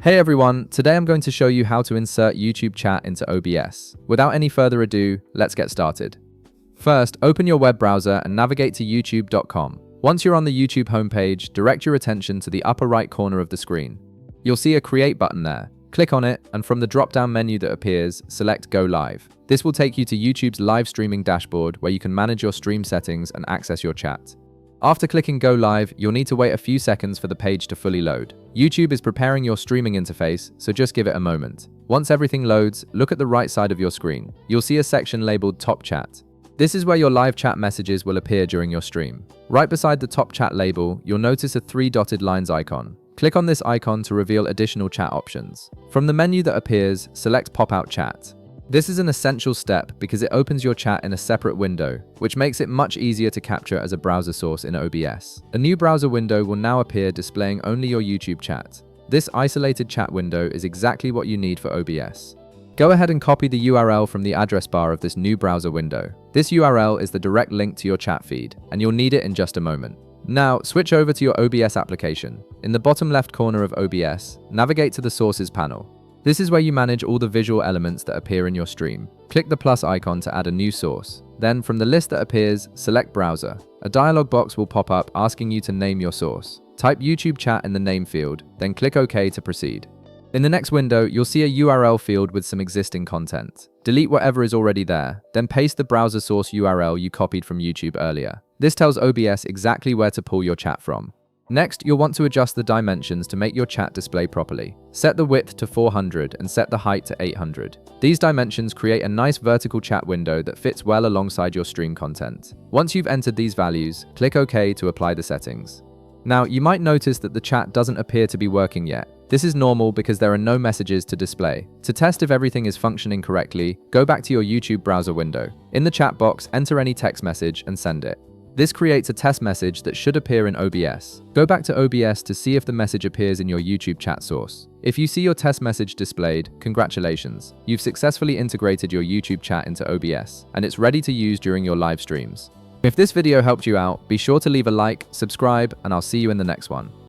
Hey everyone, today I'm going to show you how to insert YouTube chat into OBS. Without any further ado, let's get started. First, open your web browser and navigate to youtube.com. Once you're on the YouTube homepage, direct your attention to the upper right corner of the screen. You'll see a Create button there. Click on it, and from the drop-down menu that appears, select Go Live. This will take you to YouTube's live streaming dashboard where you can manage your stream settings and access your chat. After clicking Go Live, you'll need to wait a few seconds for the page to fully load. YouTube is preparing your streaming interface, so just give it a moment. Once everything loads, look at the right side of your screen. You'll see a section labeled Top Chat. This is where your live chat messages will appear during your stream. Right beside the Top Chat label, you'll notice a 3 dotted lines icon. Click on this icon to reveal additional chat options. From the menu that appears, select Pop-out Chat. This is an essential step because it opens your chat in a separate window, which makes it much easier to capture as a browser source in OBS. A new browser window will now appear displaying only your YouTube chat. This isolated chat window is exactly what you need for OBS. Go ahead and copy the URL from the address bar of this new browser window. This URL is the direct link to your chat feed, and you'll need it in just a moment. Now, switch over to your OBS application. In the bottom left corner of OBS, navigate to the Sources panel. This is where you manage all the visual elements that appear in your stream. Click the plus icon to add a new source. Then, from the list that appears, select Browser. A dialog box will pop up asking you to name your source. Type YouTube chat in the name field, then click OK to proceed. In the next window, you'll see a URL field with some existing content. Delete whatever is already there, then paste the browser source URL you copied from YouTube earlier. This tells OBS exactly where to pull your chat from. Next, you'll want to adjust the dimensions to make your chat display properly. Set the width to 400 and set the height to 800. These dimensions create a nice vertical chat window that fits well alongside your stream content. Once you've entered these values, click OK to apply the settings. Now, you might notice that the chat doesn't appear to be working yet. This is normal because there are no messages to display. To test if everything is functioning correctly, go back to your YouTube browser window. In the chat box, enter any text message and send it. This creates a test message that should appear in OBS. Go back to OBS to see if the message appears in your YouTube chat source. If you see your test message displayed, congratulations. You've successfully integrated your YouTube chat into OBS, and it's ready to use during your live streams. If this video helped you out, be sure to leave a like, subscribe, and I'll see you in the next one.